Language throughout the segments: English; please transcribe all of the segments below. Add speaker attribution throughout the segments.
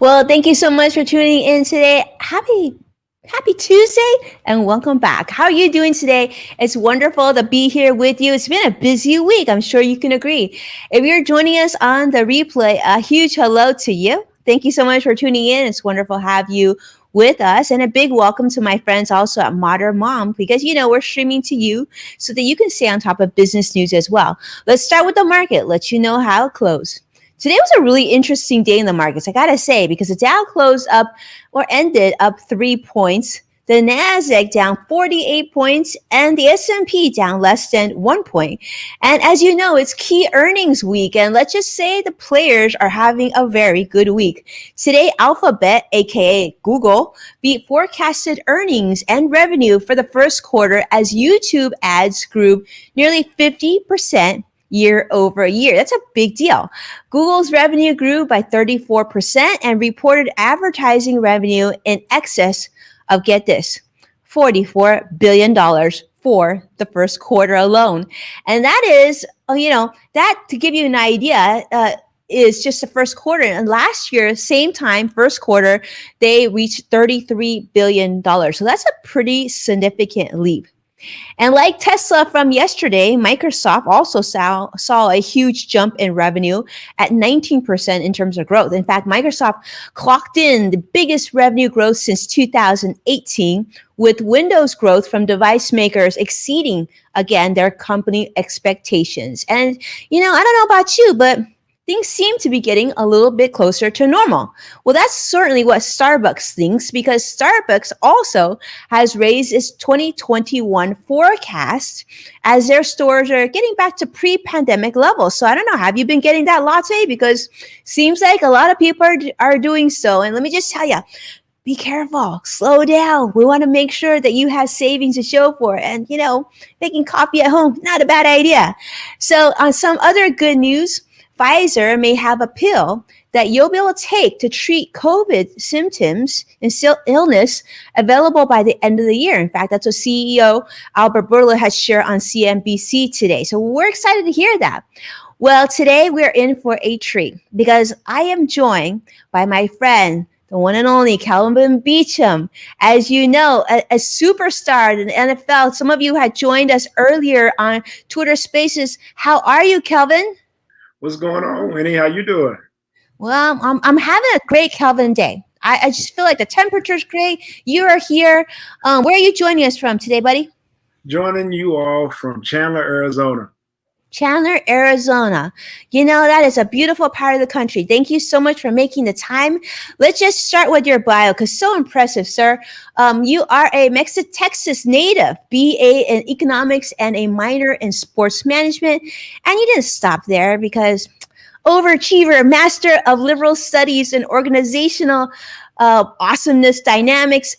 Speaker 1: Well, thank you so much for tuning in today. Happy Tuesday and welcome back. How are you doing today? It's wonderful to be here with you. It's been a busy week. I'm sure you can agree. If you're joining us on the replay, a huge hello to you. Thank you so much for tuning in. It's wonderful to have you with us, and a big welcome to my friends also at Modern Mom, because we're streaming to you so that you can stay on top of business news as well. Let's start with the market, let you know how it closed. Today was a really interesting day in the markets, I gotta say, because the Dow closed up or ended up 3 points. The Nasdaq down 48 points and the S&P down less than 1 point. And as you know, it's key earnings week. And let's just say the players are having a very good week. Today, Alphabet, aka Google, beat forecasted earnings and revenue for the first quarter as YouTube ads grew nearly 50% year over year. That's a big deal. Google's revenue grew by 34% and reported advertising revenue in excess of, get this, $44 billion for the first quarter alone. And that is, that to give you an idea, is just the first quarter. And last year, same time, first quarter, they reached $33 billion. So that's a pretty significant leap. And like Tesla from yesterday, Microsoft also saw a huge jump in revenue at 19% in terms of growth. In fact, Microsoft clocked in the biggest revenue growth since 2018, with Windows growth from device makers exceeding, again, their company expectations. And, I don't know about you, but things seem to be getting a little bit closer to normal. Well, that's certainly what Starbucks thinks, because Starbucks also has raised its 2021 forecast as their stores are getting back to pre-pandemic levels. So I don't know, have you been getting that latte? Because seems like a lot of people are doing so. And let me just tell you, be careful, slow down. We want to make sure that you have savings to show for it. And, making coffee at home, not a bad idea. So on some other good news, Pfizer may have a pill that you'll be able to take to treat COVID symptoms and illness available by the end of the year. In fact, that's what CEO Albert Bourla has shared on CNBC today. So we're excited to hear that. Well, today we're in for a treat because I am joined by my friend, the one and only Kelvin Beachum. As you know, a superstar in the NFL. Some of you had joined us earlier on Twitter Spaces. How are you, Kelvin?
Speaker 2: What's going on, Winnie? How you doing?
Speaker 1: Well, I'm having a great Kelvin day. I just feel like the temperature's great. You are here. Where are you joining us from today, buddy?
Speaker 2: Joining you all from Chandler, Arizona.
Speaker 1: Chandler, Arizona. That is a beautiful part of the country. Thank you so much for making the time. Let's just start with your bio, because so impressive, sir. You are a Texas native, BA in economics and a minor in sports management. And you didn't stop there, because overachiever, master of liberal studies and organizational awesomeness dynamics.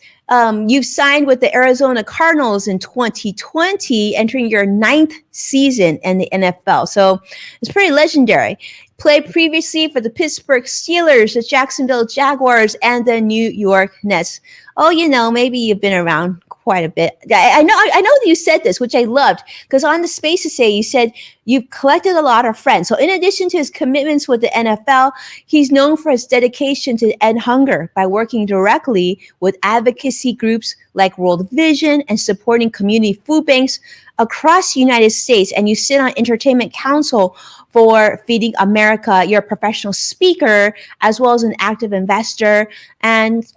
Speaker 1: You've signed with the Arizona Cardinals in 2020, entering your 9th season in the NFL. So it's pretty legendary. Played previously for the Pittsburgh Steelers, the Jacksonville Jaguars, and the New York Nets. Oh, maybe you've been around quite a bit. I know that you said this, which I loved, because on the Space Essay, you said you've collected a lot of friends. So in addition to his commitments with the NFL, he's known for his dedication to end hunger by working directly with advocacy groups like World Vision and supporting community food banks across the United States. And you sit on Entertainment Council for Feeding America. You're a professional speaker as well as an active investor. And,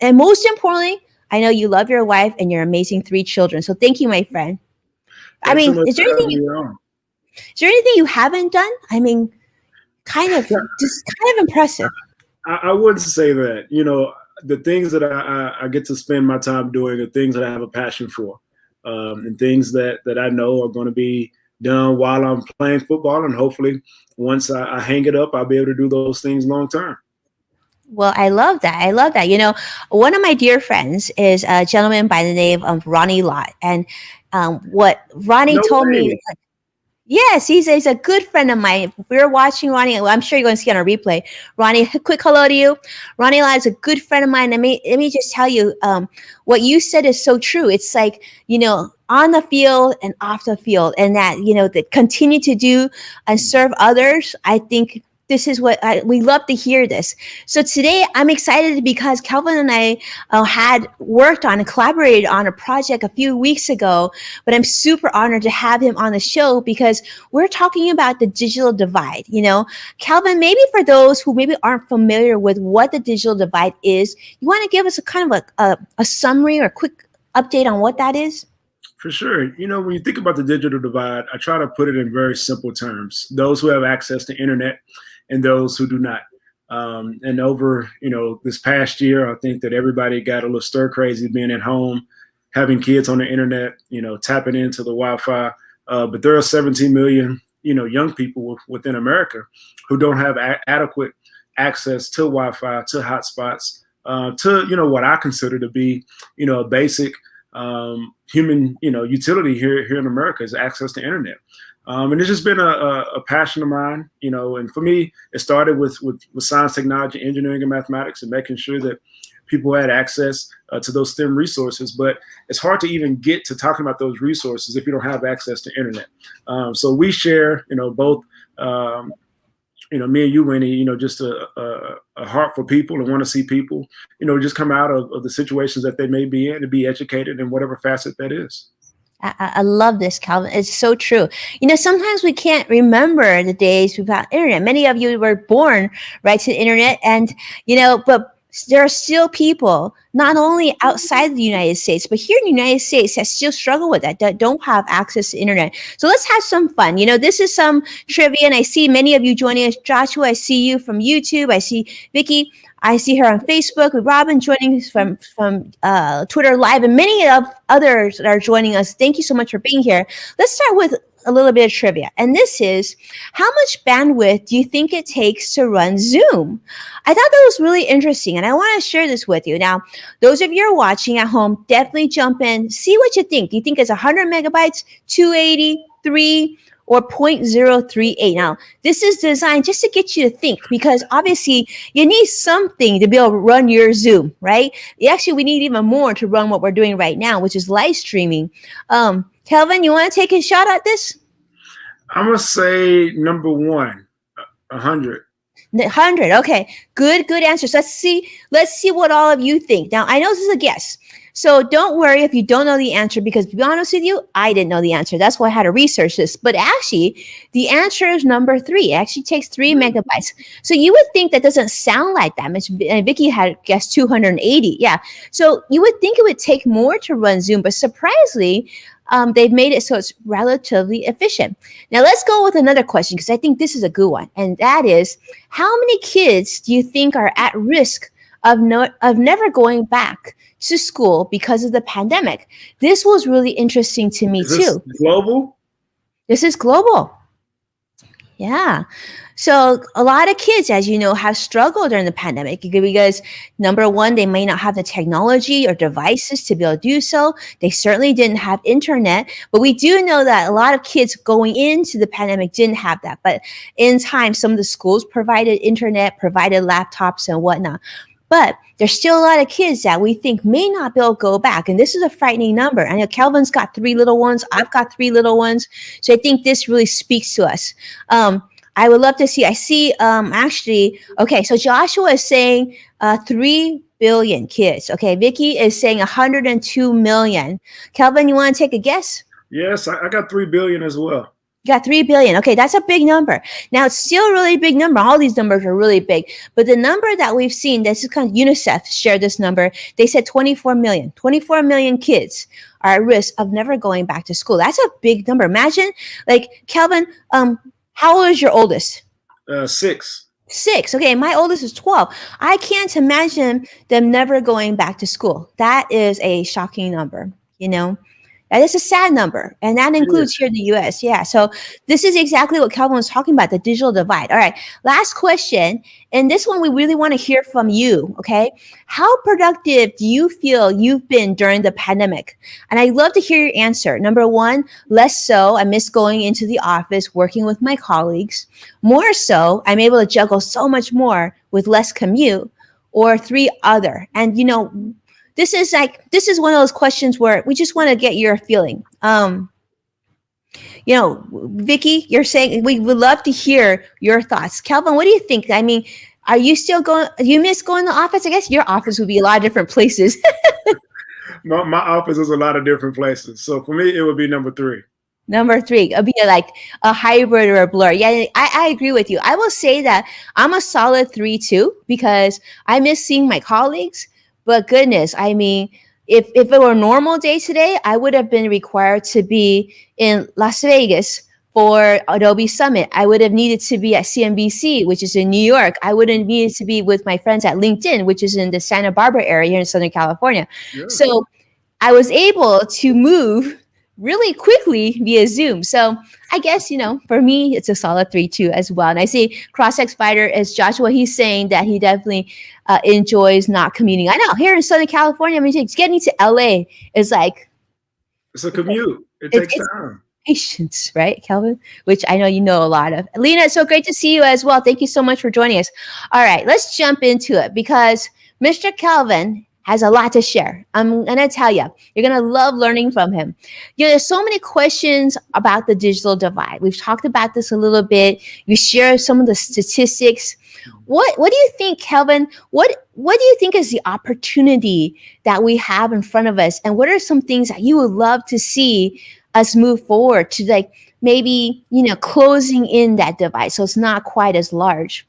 Speaker 1: and most importantly, I know you love your wife and your amazing 3 children. So thank you, my friend. Is there anything you haven't done? Kind of impressive.
Speaker 2: I wouldn't say that. The things that I get to spend my time doing are things that I have a passion for, and things that I know are going to be done while I'm playing football. And hopefully once I hang it up, I'll be able to do those things long term.
Speaker 1: Well, I love that. One of my dear friends is a gentleman by the name of Ronnie Lott. And what Ronnie told me, yes, he's a good friend of mine. If we were watching Ronnie, I'm sure you're going to see on a replay. Ronnie, quick hello to you. Ronnie Lott is a good friend of mine. Let me just tell you, what you said is so true. It's like, on the field and off the field, and that, that continue to do and serve others. I think this is what we love to hear this. So today I'm excited because Kelvin and I had worked on and collaborated on a project a few weeks ago, but I'm super honored to have him on the show because we're talking about the digital divide. Kelvin, maybe for those who maybe aren't familiar with what the digital divide is, you want to give us a kind of a summary or a quick update on what that is?
Speaker 2: For sure. When you think about the digital divide, I try to put it in very simple terms. Those who have access to internet and those who do not. And over, this past year, I think that everybody got a little stir crazy being at home, having kids on the internet, tapping into the Wi-Fi. But there are 17 million, young people within America who don't have adequate access to Wi-Fi, to hotspots, to, what I consider to be, a basic human, utility here in America is access to internet. And it's just been a passion of mine, and for me, it started with science, technology, engineering, and mathematics, and making sure that people had access to those STEM resources. But it's hard to even get to talking about those resources if you don't have access to internet. So we share, both, me and you, Winnie, just a heart for people and want to see people, just come out of the situations that they may be in and be educated in whatever facet that is.
Speaker 1: I love this, Calvin. It's so true. Sometimes we can't remember the days without internet. Many of you were born right to the internet, and but there are still people not only outside the United States, but here in the United States that still struggle with that don't have access to internet. So let's have some fun. This is some trivia, and I see many of you joining us. Joshua, I see you from YouTube. I see Vicky. I see her on Facebook with Robin joining us from Twitter Live, and many of others that are joining us. Thank you so much for being here. Let's start with a little bit of trivia. And this is, how much bandwidth do you think it takes to run Zoom? I thought that was really interesting, and I want to share this with you. Now, those of you who are watching at home, definitely jump in. See what you think. Do you think it's 100 megabytes, 280, 3, or 0.038? Now, this is designed just to get you to think, because obviously you need something to be able to run your Zoom, right? Actually, we need even more to run what we're doing right now, which is live streaming. Kelvin, you want to take a shot at this?
Speaker 2: I'm going to say number one, 100.
Speaker 1: 100. Okay, good answers. Let's see what all of you think. Now, I know this is a guess, so don't worry if you don't know the answer, because to be honest with you, I didn't know the answer. That's why I had to research this. But actually, the answer is number 3. It actually takes 3 megabytes. So you would think that doesn't sound like that much. And Vicky had guessed 280. Yeah. So you would think it would take more to run Zoom, but surprisingly, they've made it so it's relatively efficient. Now, let's go with another question, because I think this is a good one. And that is, how many kids do you think are at risk of never going back to school because of the pandemic? This was really interesting to me, too.
Speaker 2: Global?
Speaker 1: This is global. Yeah. So a lot of kids, as you know, have struggled during the pandemic because, number one, they may not have the technology or devices to be able to do so. They certainly didn't have internet, but we do know that a lot of kids going into the pandemic didn't have that. But in time, some of the schools provided internet, provided laptops and whatnot. But there's still a lot of kids that we think may not be able to go back. And this is a frightening number. I know Kelvin's got 3 little ones. I've got 3 little ones. So I think this really speaks to us. I would love to see. I see actually, okay, so Joshua is saying 3 billion kids. Okay, Vicky is saying 102 million. Kelvin, you want to take a guess?
Speaker 2: Yes, I got 3 billion as well.
Speaker 1: You got 3 billion. Okay, that's a big number. Now, it's still a really big number. All these numbers are really big. But the number that we've seen, this is kind of UNICEF shared this number. They said 24 million. 24 million kids are at risk of never going back to school. That's a big number. Imagine, like, Kelvin, how old is your oldest?
Speaker 2: 6.
Speaker 1: 6. Okay, my oldest is 12. I can't imagine them never going back to school. That is a shocking number, That is a sad number, and that includes here in the U.S. Yeah, so this is exactly what Kelvin was talking about, the digital divide. All right, last question, and this one we really want to hear from you, okay? How productive do you feel you've been during the pandemic? And I'd love to hear your answer. Number 1, less so. I miss going into the office, working with my colleagues. More so, I'm able to juggle so much more with less commute. Or 3, other. And, this is one of those questions where we just want to get your feeling. Vicky, you're saying we would love to hear your thoughts. Kelvin, what do you think? I mean, are you still going? You miss going to the office? I guess your office would be a lot of different places.
Speaker 2: My office is a lot of different places. So for me, it would be number three.
Speaker 1: Number three, it'll be like a hybrid or a blur. Yeah, I agree with you. I will say that I'm a solid three too, because I miss seeing my colleagues. But goodness, I mean, if it were a normal day today, I would have been required to be in Las Vegas for Adobe Summit. I would have needed to be at CNBC, which is in New York. I would have needed to be with my friends at LinkedIn, which is in the Santa Barbara area here in Southern California.
Speaker 2: Yeah.
Speaker 1: So I was able to move really quickly via Zoom. So I guess, for me, it's a solid 3-2 as well. And I see CrossX Fighter as Joshua, he's saying that he definitely enjoys not commuting. I know here in Southern California, I mean, getting to LA is like,
Speaker 2: it's a commute. It takes time.
Speaker 1: Patience, right, Kelvin? Which I know you know a lot of. Lena, it's so great to see you as well. Thank you so much for joining us. All right, let's jump into it because Mr. Kelvin has a lot to share. I'm going to tell you, you're going to love learning from him. There's so many questions about the digital divide. We've talked about this a little bit. You share some of the statistics. What do you think, Kelvin? What do you think is the opportunity that we have in front of us? And what are some things that you would love to see us move forward to, like maybe, closing in that divide so it's not quite as large?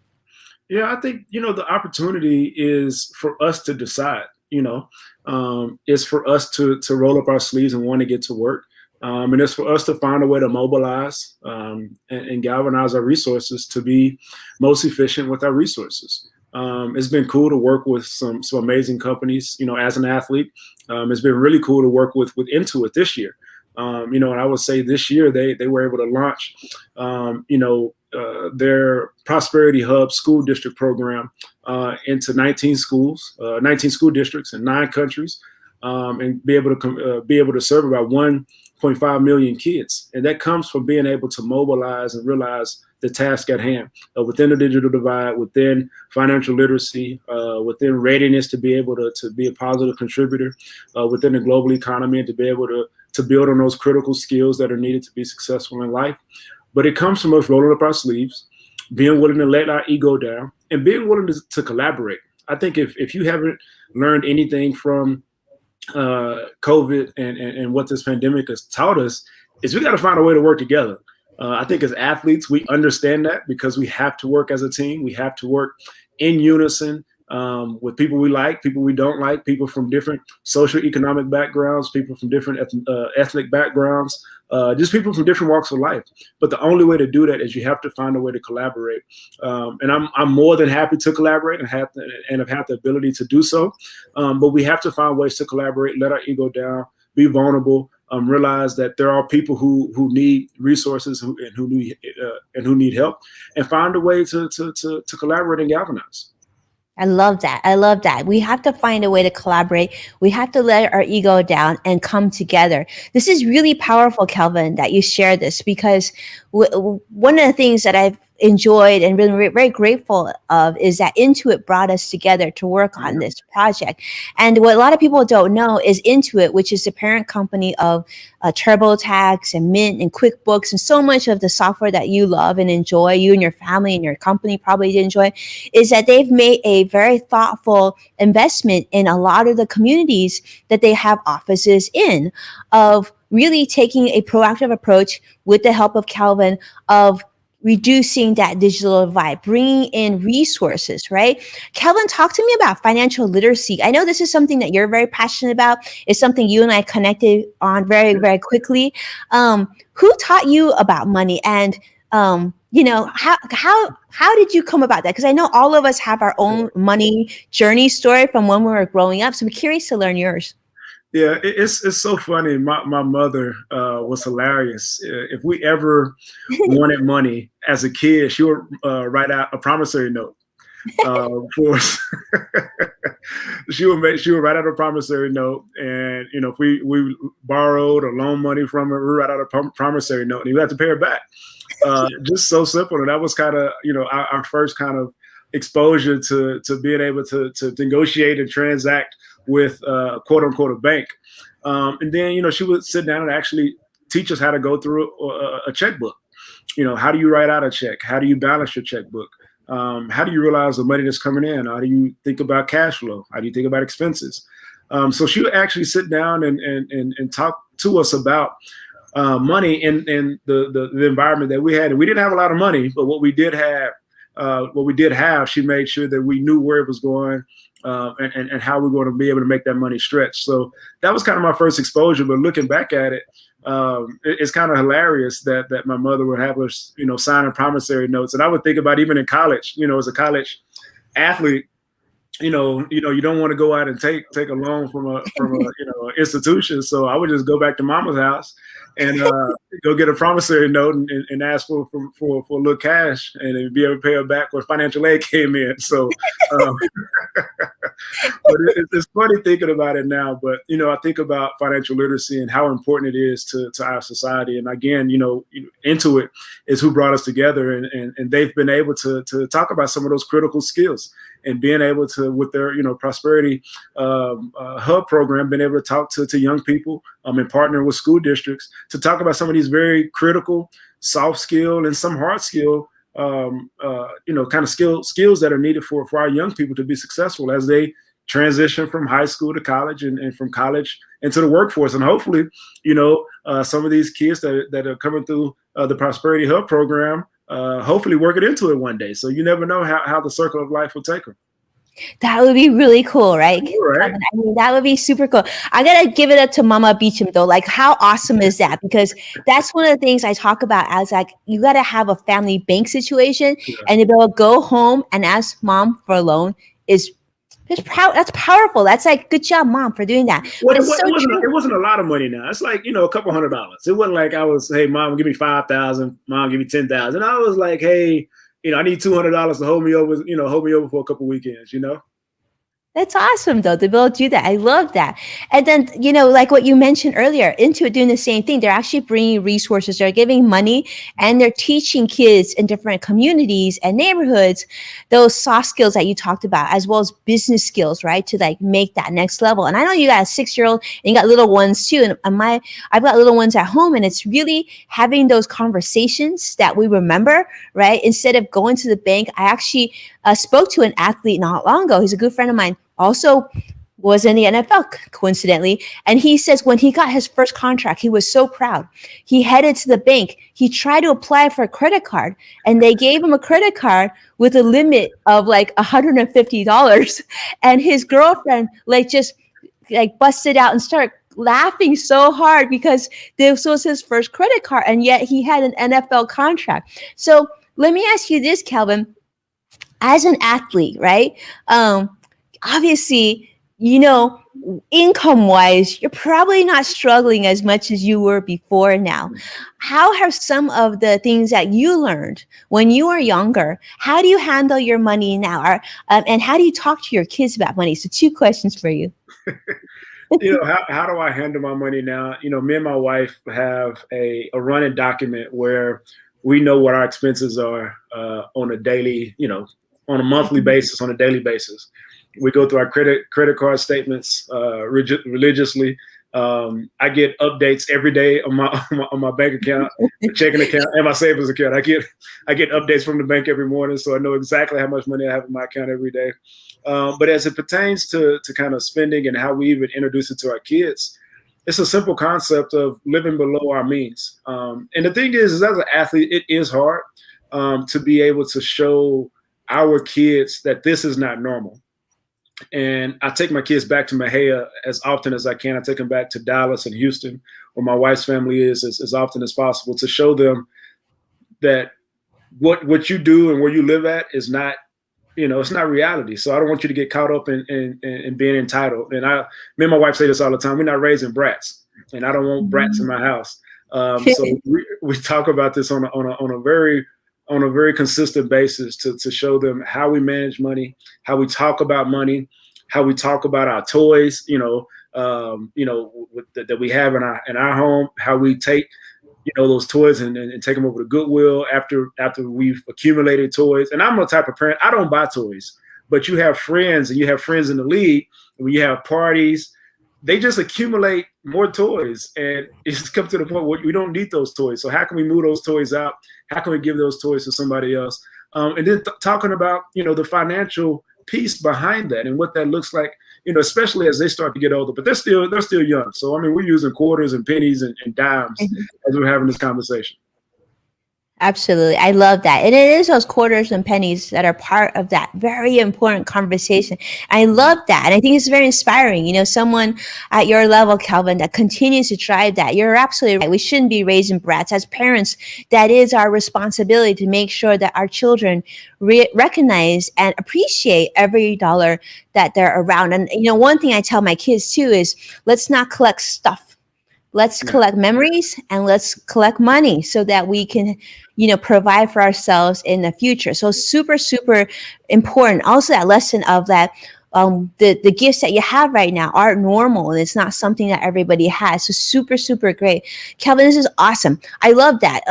Speaker 2: Yeah, I think, the opportunity is for us to decide, it's for us to roll up our sleeves and want to get to work. And it's for us to find a way to mobilize and galvanize our resources to be most efficient with our resources. It's been cool to work with some amazing companies, as an athlete. It's been really cool to work with Intuit this year. And I would say this year they were able to launch, their Prosperity Hub school district program into 19 schools, 19 school districts in 9 countries, and be able to serve about 1.5 million kids. And that comes from being able to mobilize and realize the task at hand within the digital divide, within financial literacy, within readiness to be able to be a positive contributor within the global economy, and to be able to build on those critical skills that are needed to be successful in life. But it comes from us rolling up our sleeves, being willing to let our ego down, and being willing to collaborate. I think if you haven't learned anything from COVID and what this pandemic has taught us, is we got to find a way to work together. I think as athletes, we understand that because we have to work as a team. We have to work in unison with people we like, people we don't like, people from different socioeconomic backgrounds, people from different ethnic backgrounds, just people from different walks of life. But the only way to do that is you have to find a way to collaborate. And I'm more than happy to collaborate and have the ability to do so. But we have to find ways to collaborate, let our ego down, be vulnerable, realize that there are people who need resources and who need help, and find a way to collaborate and galvanize.
Speaker 1: I love that. I love that. We have to find a way to collaborate. We have to let our ego down and come together. This is really powerful, Kelvin, that you share this, because one of the things that I've enjoyed and been very grateful of is that Intuit brought us together to work on this project. And what a lot of people don't know is Intuit, which is the parent company of TurboTax and Mint and QuickBooks and so much of the software that you love and enjoy, you and your family and your company probably enjoy, is that they've made a very thoughtful investment in a lot of the communities that they have offices in, of really taking a proactive approach with the help of Kelvin of reducing that digital divide, bringing in resources, right? Kelvin, talk to me about financial literacy. I know this is something that you're very passionate about. It's something you and I connected on very, very quickly. Who taught you about money, and how did you come about that? Because I know all of us have our own money journey story from when we were growing up. So I'm curious to learn yours.
Speaker 2: Yeah, it's so funny. My mother was hilarious. If we ever wanted money as a kid, she would write out a promissory note for us. She would write out a promissory note, and if we borrowed or loaned money from her, we write out a promissory note, and we had to pay her back. Just so simple. And that was kind of our first kind of exposure to being able to negotiate and transact with quote unquote a bank. And then she would sit down and actually teach us how to go through a checkbook. How do you write out a check? How do you balance your checkbook? How do you realize the money that's coming in? How do you think about cash flow? How do you think about expenses? So she would actually sit down and talk to us about money in the environment that we had. And we didn't have a lot of money, but what we did have, she made sure that we knew where it was going, and how we're going to be able to make that money stretch. So that was kind of my first exposure. But looking back at it, it's kind of hilarious that my mother would have us, signing promissory notes. And I would think about even in college, as a college athlete, you don't want to go out and take a loan from a institution. So I would just go back to mama's house and go get a promissory note and ask for a little cash and be able to pay her back when financial aid came in. So but it's funny thinking about it now. But I think about financial literacy and how important it is to our society. And again, Intuit is who brought us together, and they've been able to talk about some of those critical skills, and being able to, with their prosperity hub program, been able to talk to young people and partner with school districts to talk about some of these very critical soft skill and some hard skill kind of skills that are needed for our young people to be successful as they transition from high school to college, and from college into the workforce. And hopefully, some of these kids that are coming through the Prosperity Hub program, hopefully work it into it one day. So you never know how the circle of life will take them.
Speaker 1: That would be really cool, right?
Speaker 2: Right.
Speaker 1: I mean, that would be super cool. I gotta give it up to Mama Beachum though. Like, how awesome is that? Because that's one of the things I talk about as like, you gotta have a family bank situation, and to be able to go home and ask mom for a loan is that's powerful. That's like, good job, mom, for doing that.
Speaker 2: Well, it wasn't a lot of money now. It's like, a couple $100. It wasn't like I was, hey, mom, give me 5,000. Mom, give me 10,000. I was like, hey, I need $200 to hold me over for a couple weekends,
Speaker 1: That's awesome, though, to be able to do that. I love that. And then, like what you mentioned earlier, Intuit doing the same thing. They're actually bringing resources. They're giving money, and they're teaching kids in different communities and neighborhoods those soft skills that you talked about, as well as business skills, right, to like make that next level. And I know you got a 6-year-old and you got little ones too. And I've got little ones at home, and it's really having those conversations that we remember, right? Instead of going to the bank, I actually spoke to an athlete not long ago. He's a good friend of mine. Also was in the NFL, coincidentally. And he says when he got his first contract, he was so proud. He headed to the bank. He tried to apply for a credit card, and they gave him a credit card with a limit of like $150. And his girlfriend just busted out and started laughing so hard because this was his first credit card, and yet he had an NFL contract. So let me ask you this, Kelvin. As an athlete, right? Obviously, income-wise, you're probably not struggling as much as you were before now. How have some of the things that you learned when you were younger, how do you handle your money now? And how do you talk to your kids about money? So 2 questions for you.
Speaker 2: How do I handle my money now? Me and my wife have a running document where we know what our expenses are on a daily, on a monthly basis, on a daily basis. We go through our credit card statements religiously. I get updates every day on my bank account, checking account, and my savings account. I get updates from the bank every morning, so I know exactly how much money I have in my account every day. But as it pertains to kind of spending and how we even introduce it to our kids, it's a simple concept of living below our means. And the thing is as an athlete, it is hard to be able to show our kids that this is not normal. And I take my kids back to Mahia as often as I can. I take them back to Dallas and Houston, where my wife's family is, as often as possible, to show them that what you do and where you live at is not, it's not reality. So I don't want you to get caught up in being entitled. And me and my wife say this all the time. We're not raising brats, and I don't want brats in my house. So we talk about this on a very consistent basis to show them how we manage money, how we talk about money, how we talk about our toys, that we have in our home, how we take, those toys and take them over to Goodwill after we've accumulated toys. And I'm the type of parent, I don't buy toys, but you have friends, and you have friends in the league, and when you have parties, they just accumulate more toys, and it's come to the point where we don't need those toys. So how can we move those toys out? How can we give those toys to somebody else? And then talking about, the financial piece behind that and what that looks like, especially as they start to get older, but they're still young. So, I mean, we're using quarters and pennies and dimes as we're having this conversation.
Speaker 1: Absolutely. I love that. And it is those quarters and pennies that are part of that very important conversation. I love that. And I think it's very inspiring. Someone at your level, Kelvin, that continues to drive that. You're absolutely right. We shouldn't be raising brats. As parents, that is our responsibility to make sure that our children recognize and appreciate every dollar that they're around. And, one thing I tell my kids too is let's not collect stuff. Let's collect memories and let's collect money so that we can, provide for ourselves in the future. So super, super important. Also that lesson of that, the gifts that you have right now aren't normal and it's not something that everybody has. So super, super great. Kelvin, this is awesome. I love that.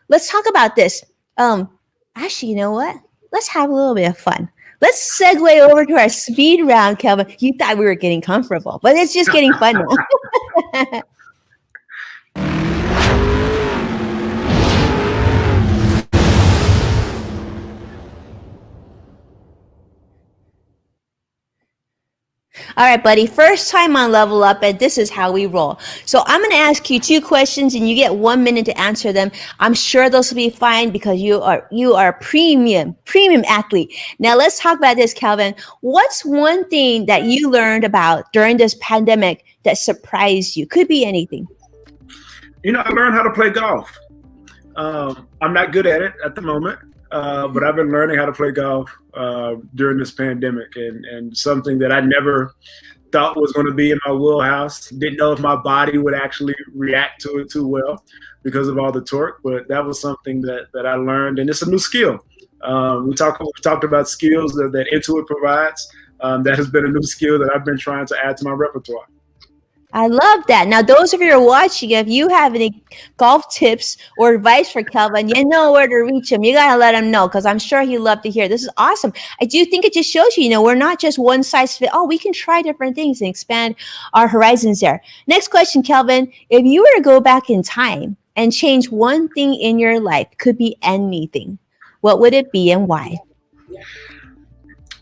Speaker 1: Let's talk about this. Actually, you know what? Let's have a little bit of fun. Let's segue over to our speed round, Kelvin. You thought we were getting comfortable, but it's just getting fun now. All right, buddy. First time on Level Up, and this is how we roll. So I'm going to ask you 2 questions, and you get 1 minute to answer them. I'm sure those will be fine because you are a premium athlete. Now let's talk about this, Kelvin. What's one thing that you learned about during this pandemic that surprised you? Could be anything.
Speaker 2: I learned how to play golf. I'm not good at it at the moment. But I've been learning how to play golf during this pandemic, and something that I never thought was going to be in my wheelhouse. Didn't know if my body would actually react to it too well because of all the torque, but that was something that I learned, and it's a new skill. We talked about skills that Intuit provides. That has been a new skill that I've been trying to add to my repertoire.
Speaker 1: I love that. Now, those of you who are watching, if you have any golf tips or advice for Kelvin, you know where to reach him. You got to let him know because I'm sure he'd love to hear. This is awesome. I do think it just shows you, we're not just one size fit. Oh, we can try different things and expand our horizons there. Next question, Kelvin. If you were to go back in time and change one thing in your life, could be anything, what would it be and why?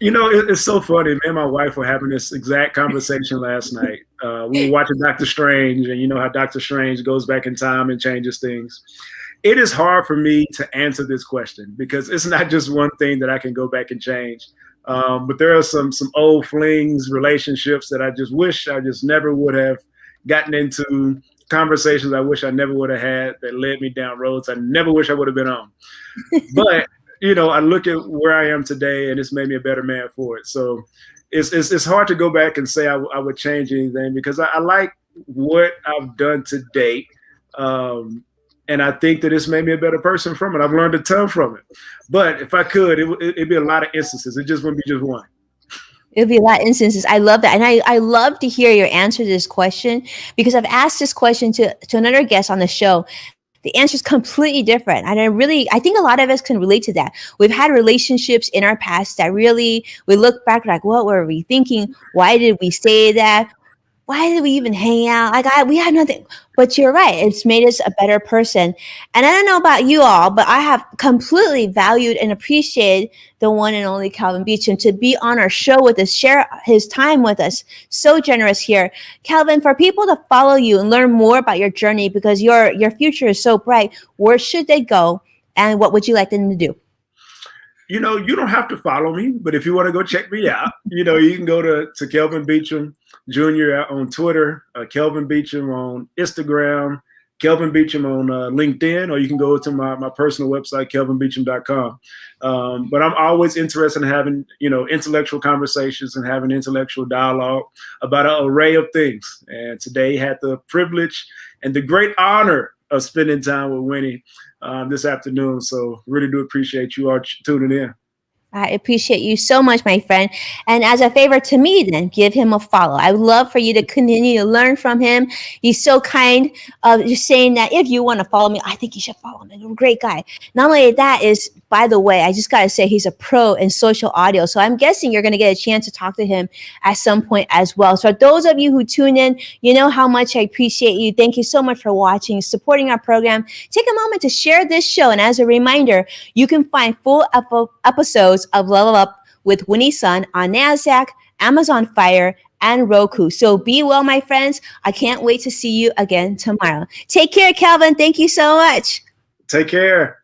Speaker 2: It's so funny. Me and my wife were having this exact conversation last night. We were watching Doctor Strange, and you know how Doctor Strange goes back in time and changes things. It is hard for me to answer this question because it's not just one thing that I can go back and change. But there are some old flings, relationships that I just wish I just never would have gotten into, conversations I wish I never would have had that led me down roads I never wish I would have been on. But I look at where I am today, and it's made me a better man for it. So it's hard to go back and say I would change anything because I like what I've done to date. And I think that it's made me a better person from it. I've learned a ton from it. But if I could, it'd be a lot of instances. It just wouldn't be just one.
Speaker 1: It'll be a lot of instances. I love that. And I love to hear your answer to this question because I've asked this question to another guest on the show. The answer is completely different. And I think a lot of us can relate to that. We've had relationships in our past that really, we look back like, what were we thinking? Why did we say that? Why did we even hang out? We had nothing. But you're right. It's made us a better person. And I don't know about you all, but I have completely valued and appreciated the one and only Kelvin Beachum to be on our show with us, share his time with us. So generous here. Kelvin, for people to follow you and learn more about your journey, because your future is so bright, where should they go? And what would you like them to do?
Speaker 2: You don't have to follow me, but if you want to go check me out, you can go to Kelvin Beachum Jr. on Twitter, Kelvin Beachum on Instagram, Kelvin Beachum on LinkedIn, or you can go to my personal website, kelvinbeachum.com. But I'm always interested in having, intellectual conversations and having intellectual dialogue about an array of things. And today had the privilege and the great honor of spending time with Winnie this afternoon. So really do appreciate you all tuning in.
Speaker 1: I appreciate you so much, my friend. And as a favor to me, then give him a follow. I would love for you to continue to learn from him. He's so kind of just saying that if you want to follow me, I think you should follow him. He's a great guy. Not only that is by the way, I just got to say he's a pro in social audio. So I'm guessing you're going to get a chance to talk to him at some point as well. So for those of you who tune in, you know how much I appreciate you. Thank you so much for watching, supporting our program. Take a moment to share this show. And as a reminder, you can find full episodes of Level Up with Winnie Sun on NASDAQ, Amazon Fire, and Roku. So be well, my friends. I can't wait to see you again tomorrow. Take care, Kelvin. Thank you so much.
Speaker 2: Take care.